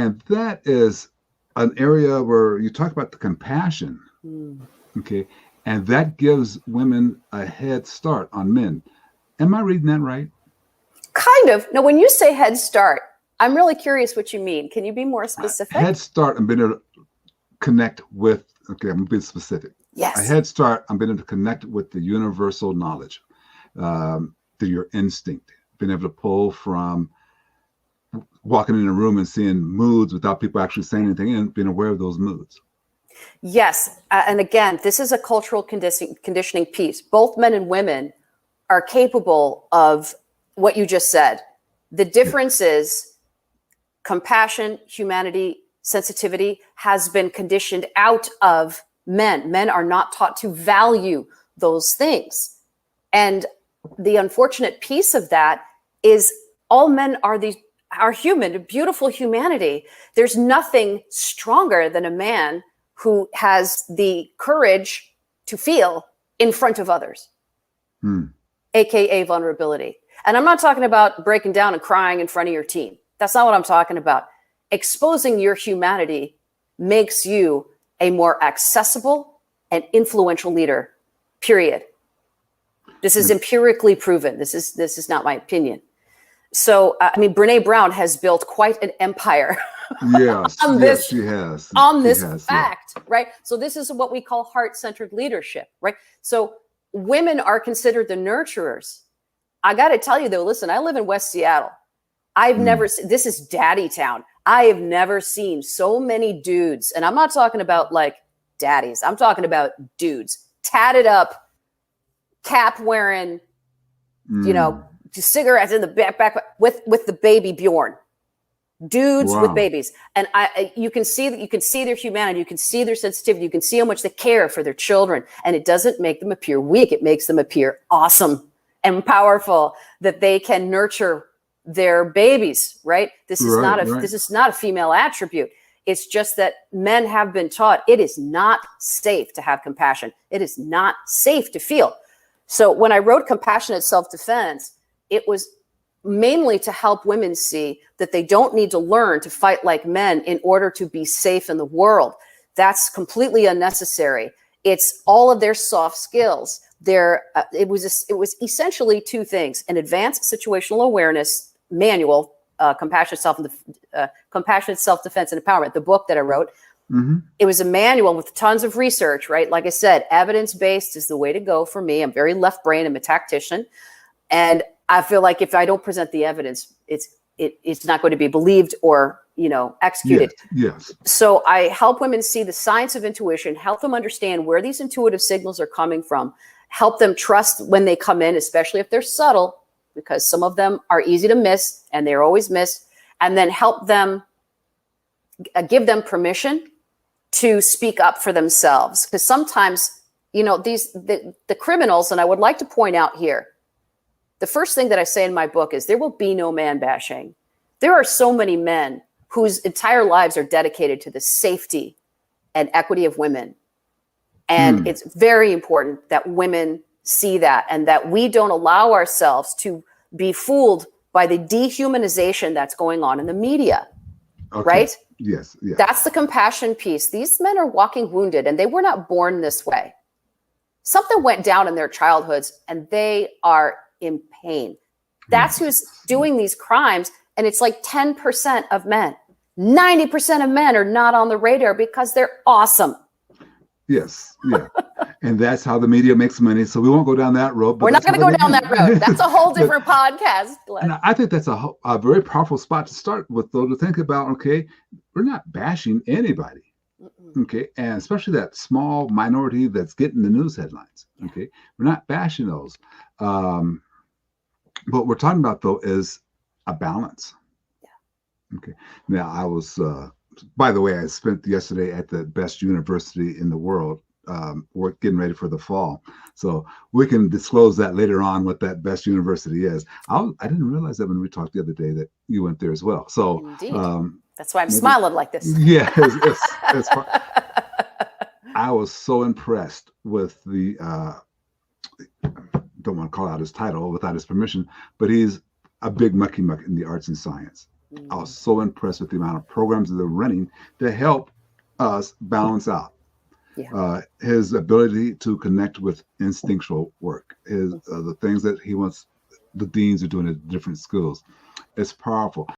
And that is an area where you talk about the compassion. Okay. And that gives women a head start on men. Am I reading that right? Kind of. Now, when you say head start, I'm really curious what you mean. Can you be more specific? Head start, I'm being able to connect with, okay, I'm being specific. Yes. A head start, I'm being able to connect with the universal knowledge, through your instinct, being able to pull from walking in a room and seeing moods without people actually saying anything and being aware of those moods. Yes. And again, this is a cultural conditioning piece. Both men and women are capable of what you just said. The difference is compassion, humanity, sensitivity has been conditioned out of men. Men are not taught to value those things. And the unfortunate piece of that is all men are human, beautiful humanity. There's nothing stronger than a man who has the courage to feel in front of others, AKA vulnerability. And I'm not talking about breaking down and crying in front of your team. That's not what I'm talking about. Exposing your humanity makes you a more accessible and influential leader, period. This is empirically proven. This is not my opinion. So, I mean, Brene Brown has built quite an empire Yes, yes, she has. On this fact, right? So this is what we call heart-centered leadership, right? So women are considered the nurturers. I got to tell you though, listen, I live in West Seattle. I've never seen, this is daddy town. I have never seen so many dudes, and I'm not talking about like daddies. I'm talking about dudes, tatted up, cap wearing, you know, cigarettes in the back with the baby Bjorn. Dudes with babies. And you can see their humanity, you can see their sensitivity, you can see how much they care for their children. And it doesn't make them appear weak. It makes them appear awesome and powerful, that they can nurture their babies, right? This is not a female attribute. It's just that men have been taught it is not safe to have compassion. It is not safe to feel. So when I wrote Compassionate Self-Defense, it was mainly to help women see that they don't need to learn to fight like men in order to be safe in the world. That's completely unnecessary. It's all of their soft skills. It was essentially two things: an advanced situational awareness manual, compassionate self-defense and empowerment, the book that I wrote. It was a manual with tons of research, right? Like I said, evidence-based is the way to go for me. I'm very left brain. I'm a tactician. And I feel like if I don't present the evidence, it's not going to be believed or, executed. Yes. So I help women see the science of intuition, help them understand where these intuitive signals are coming from, help them trust when they come in, especially if they're subtle, because some of them are easy to miss and they're always missed, and then help them, give them permission to speak up for themselves. Because sometimes, the criminals, and I would like to point out here, the first thing that I say in my book is there will be no man bashing. There are so many men whose entire lives are dedicated to the safety and equity of women. And it's very important that women see that, and that we don't allow ourselves to be fooled by the dehumanization that's going on in the media, right? Yes. That's the compassion piece. These men are walking wounded, and they were not born this way. Something went down in their childhoods, and they are in pain. That's who's doing these crimes. And it's like 10% of men. 90% of men are not on the radar because they're awesome. Yes. Yeah. And that's how the media makes money. So we won't go down that road. But we're not going to go down that road. That's a whole different podcast. And I think that's a very powerful spot to start with, though, to think about, okay, we're not bashing anybody. Okay. And especially that small minority that's getting the news headlines. Okay. We're not bashing those. What we're talking about, though, is a balance. Yeah. Okay. Now, I was, by the way, I spent yesterday at the best university in the world. We're getting ready for the fall. So we can disclose that later on, what that best university is. I didn't realize that when we talked the other day that you went there as well. So indeed. That's why I'm smiling like this. Yeah. I was so impressed with the, don't want to call out his title without his permission, but he's a big mucky muck in the arts and science. I was so impressed with the amount of programs that they're running to help us balance out. Yeah. His ability to connect with instinctual work, the things that he wants the deans are doing at different schools. It's powerful.